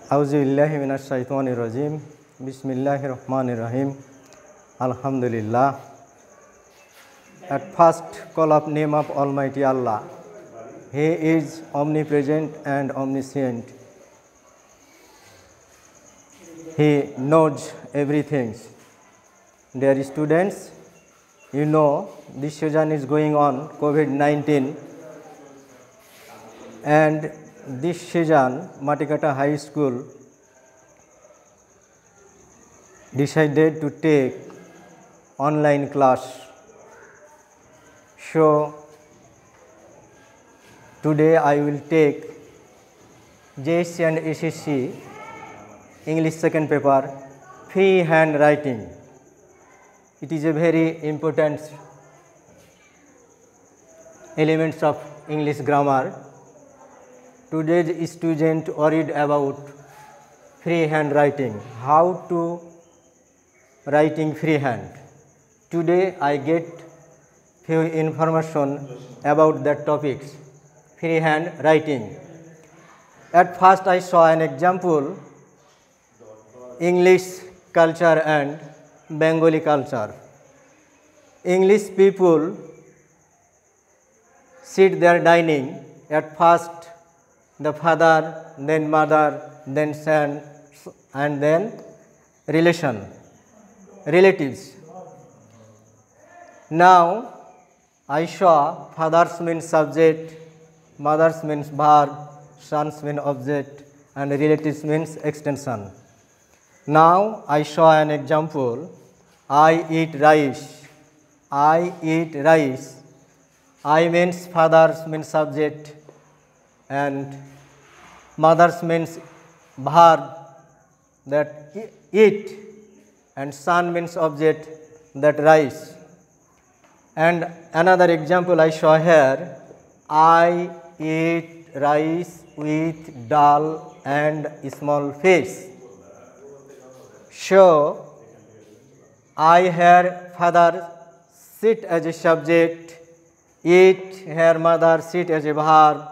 Auzubillahi minasyaitonirrajim. Bismillahirrahmanirrahim. Alhamdulillah. At first, call of name of Almighty Allah. He is omnipresent and omniscient. He knows everything. Dear students, you know this season is going on COVID-19, and this season Matikata High School decided to take online class. So today I will take JSC and SSC English second paper, free handwriting. It is a very important elements of English grammar. Today's student worried about free handwriting, how to writing freehand. Today I get few information about that topics, freehand writing. At first I saw an example, English culture and Bengali culture. English people sit there dining. At first the father, then mother, then son, and then relatives. Now I saw fathers means subject, mothers means verb, sons means object, and relatives means extension. Now I saw an example, I eat rice. I eat rice. I means fathers means subject, and mothers means verb that eat, and son means object that rice. And another example I saw here, I eat rice with dal and small fish. So I here father sit as a subject, eat here mother sit as a verb,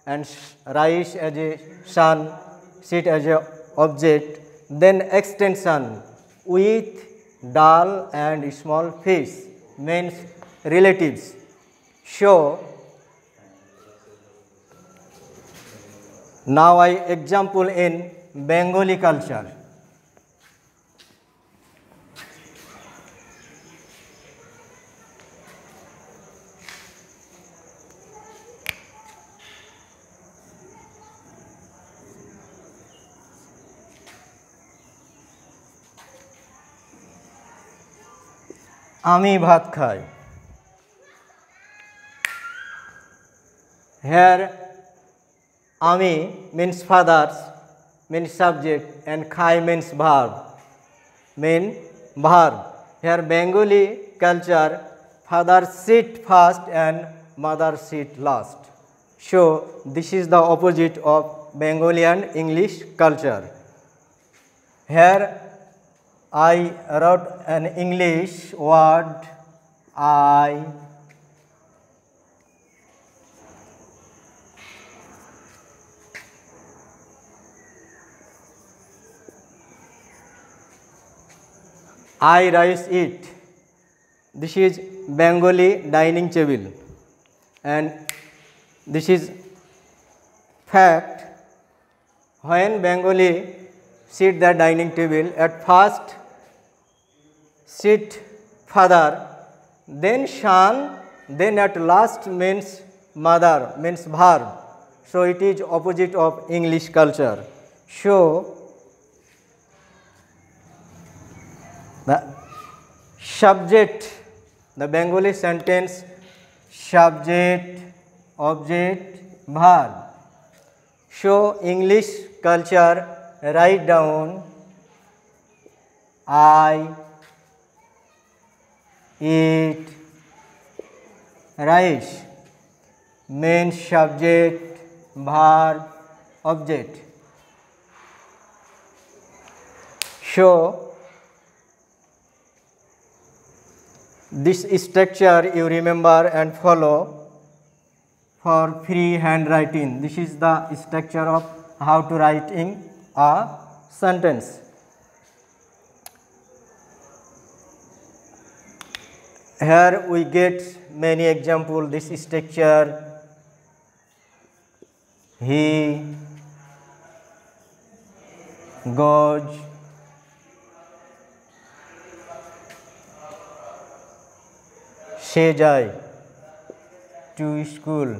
and rice as a son, sit as a object, then extension with dal and small fish means relatives. So now I example in Bengali culture. Ami bhat khai. Here Ami means fathers, means subject, and khai means verb, Here Bengali culture, father sit first and mother sit last. So this is the opposite of Bengali and English culture. Here I wrote an English word, I rice eat. This is Bengali dining table, and this is fact. When Bengali sit the dining table, at first sit father, then son, then at last means mother, means verb. So it is opposite of English culture. So the subject, the Bengali sentence, subject, object, verb. So English culture, write down, I eat rice, main subject, verb, object. So this structure you remember and follow for free handwriting. This is the structure of how to write in a sentence. Here we get many examples. This structure: he goes সে যায় to school.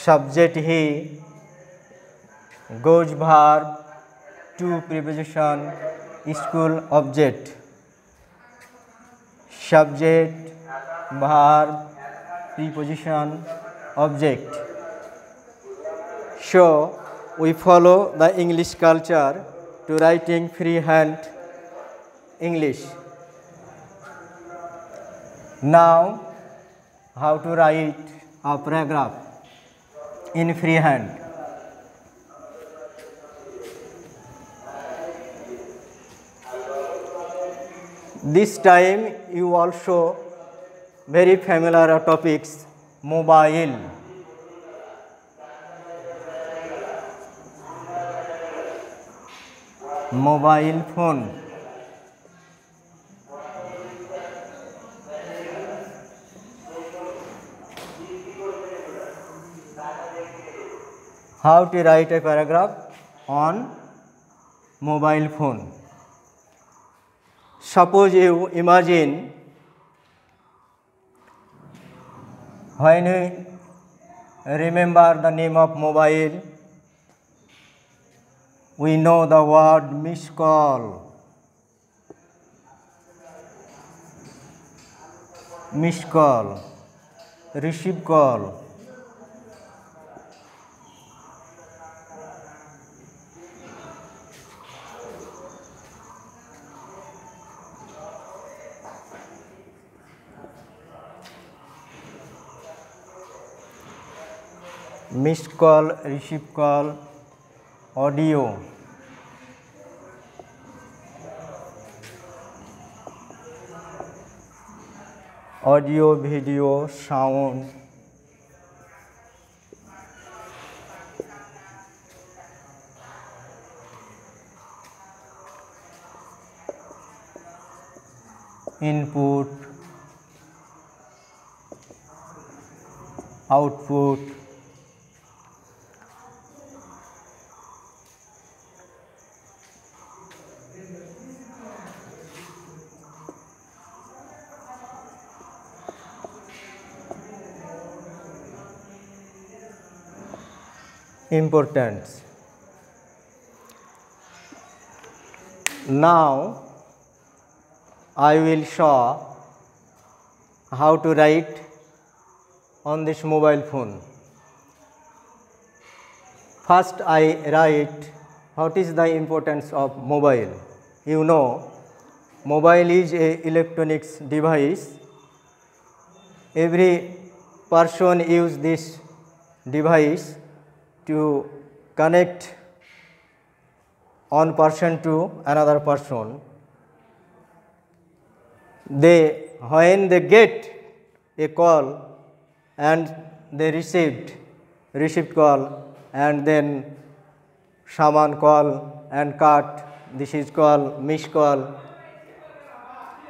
Subject he, goes verb, to preposition, school object. Subject, verb, preposition, object. So we follow the English culture to writing freehand English. Now, how to write a paragraph in freehand. This time you also very familiar topics: mobile, mobile phone, how to write a paragraph on mobile phone. Suppose you imagine when we remember the name of mobile, we know the word missed call, missed call, receive call. Missed call, receive call, audio, audio, video, sound, input, output, importance. Now I will show how to write on this mobile phone. First I write what is the importance of mobile. You know, mobile is a electronics device. Every person use this device to connect one person to another person. When they get a call and they received call, and then someone call and cut, this is called missed call,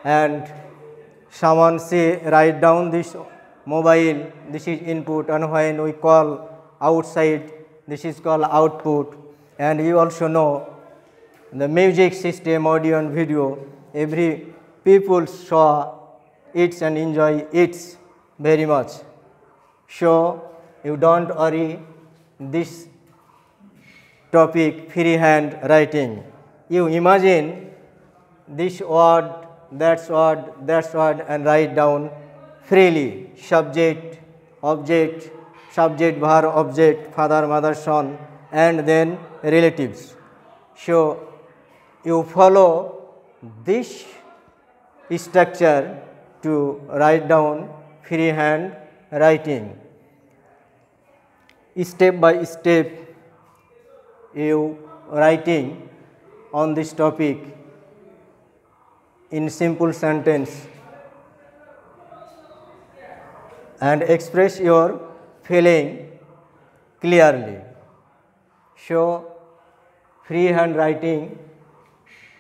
and someone say write down this mobile, this is input, and when we call outside, this is called output. And you also know the music system, audio and video, every people saw it and enjoy it very much. So you don't worry this topic freehand writing. You imagine this word, that word, that word, and write down freely. Subject, object, subject, verb, object, father, mother, son, and then relatives. So you follow this structure to write down freehand writing. Step by step you writing on this topic in simple sentence. and express your feeling clearly. So, freehand writing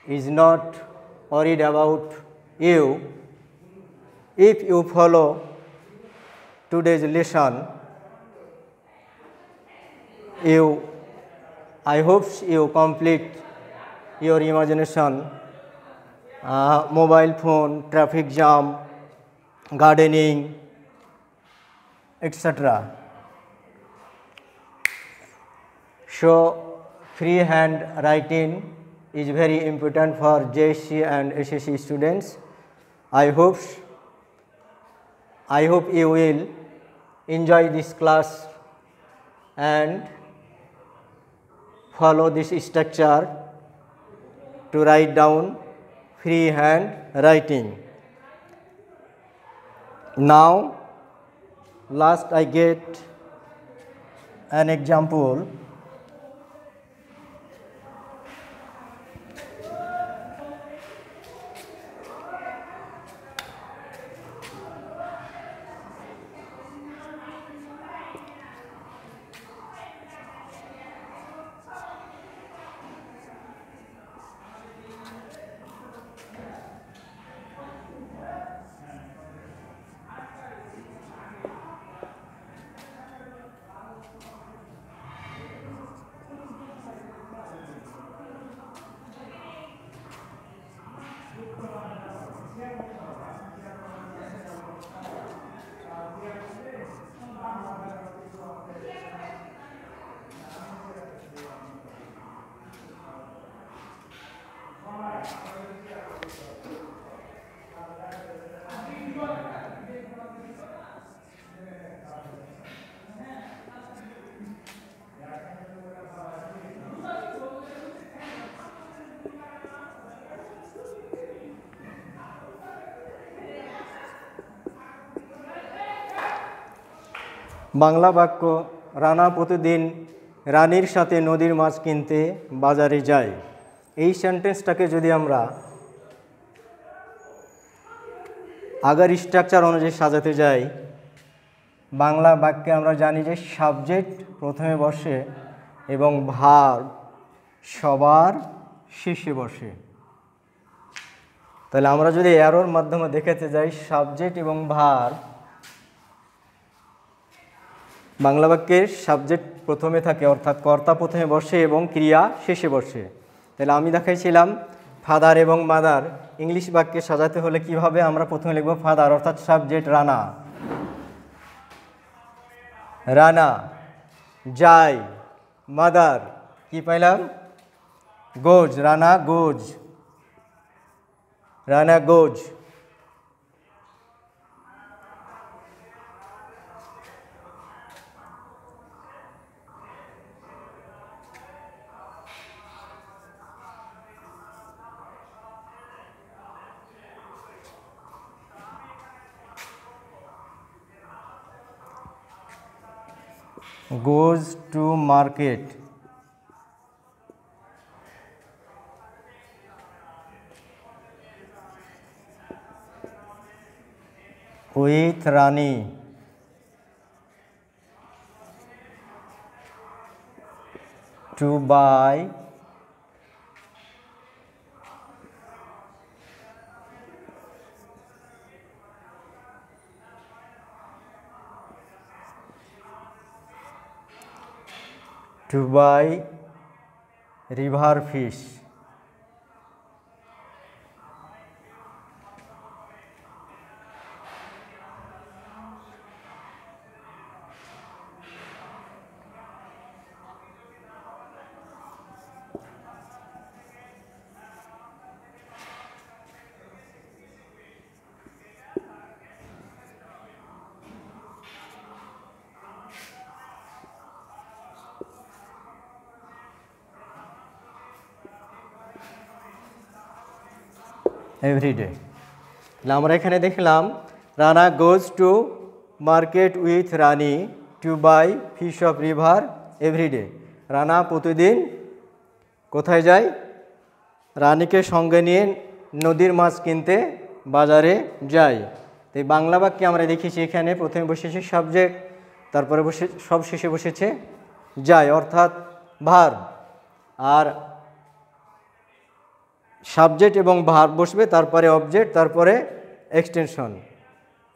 is not worried about you. If you follow today's lesson, I hope you complete your imagination, mobile phone, traffic jam, gardening, etc. So, freehand writing is very important for JSC and SSC students. I hope you will enjoy this class and follow this structure to write down freehand writing. Now, last I get an example. Bangla বাক্য রানা প্রতিদিন রানীর সাথে নদীর মাছ কিনতে বাজারে যায়। এই সেন্টেন্সটাকে যদি আমরা আগের স্ট্রাকচার অনুযায়ী সাজাতে যাই, বাংলা বাক্যে আমরা জানি যে সাবজেক্ট প্রথমে বসে এবং ভার্ব সবার শেষে বসে। তাহলে আমরা যদি অ্যারোর মাধ্যমে দেখাতে যাই সাবজেক্ট এবং ভার্ব, বাংলা বাক্যের সাবজেক্ট প্রথমে থাকে অর্থাৎ কর্তা প্রথমে বসে এবং ক্রিয়া শেষে বসে। তাহলে আমি দেখাইছিলাম ফাদার এবং মাদার ইংলিশ বাক্যে সাজাতে হলে কিভাবে আমরা প্রথমে লিখব ফাদার অর্থাৎ সাবজেক্ট রানা, রানা যায়, মাদার কি পাইলাম goes, Rana goes, Rana goes. Goes to market, with Rani, to buy river fish. Everyday. আমরা এখানে দেখলাম Rana goes to market with Rani to buy fish of river everyday. Rana প্রতিদিন কোথায় যায়? রানীকে সঙ্গে নিয়ে নদীর মাছ কিনতে বাজারে যায়। তো এই বাংলা বাক্যে আমরা দেখেছি এখানে প্রথমে বসেছে সাবজেক্ট, তারপরে সব শেষে বসেছে যায় অর্থাৎ ভার্ব। আর সাবজেক্ট এবং ভার্ব বসবে, তারপরে অবজেক্ট, তারপরে এক্সটেনশন।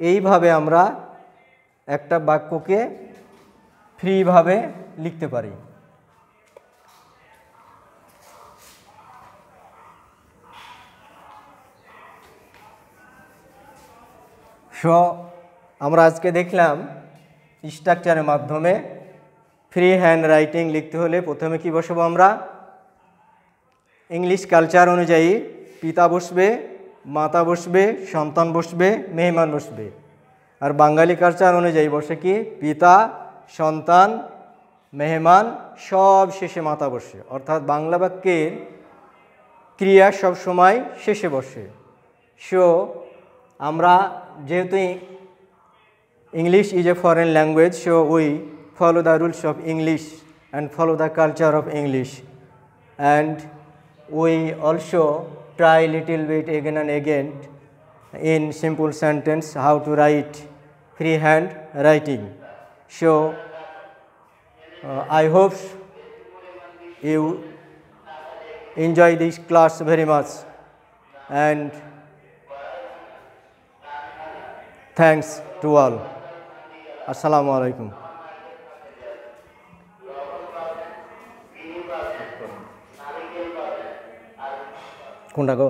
এইভাবে আমরা একটা বাক্যকে ফ্রিভাবে লিখতে পারি। সো আমরা আজকে দেখলাম স্ট্রাকচারের মাধ্যমে ফ্রি হ্যান্ড রাইটিং লিখতে হলে প্রথমে কি বসাবো আমরা, ইংলিশ কালচার অনুযায়ী পিতা বসবে, মাতা বসবে, সন্তান বসবে, মেহমান বসবে। আর বাঙালি কালচার অনুযায়ী বসে কি পিতা, সন্তান, মেহমান, সব শেষে মাতা বসে। অর্থাৎ বাংলা বাক্যের ক্রিয়া সব সময় শেষে বসে। সো আমরা যেহেতু English is a foreign language, so we follow the rules of English and follow the culture of English, and we also try little bit again and again in simple sentence how to write freehand writing. So I hope you enjoy this class very much, and thanks to all. Assalamu alaikum. কোনটা গো?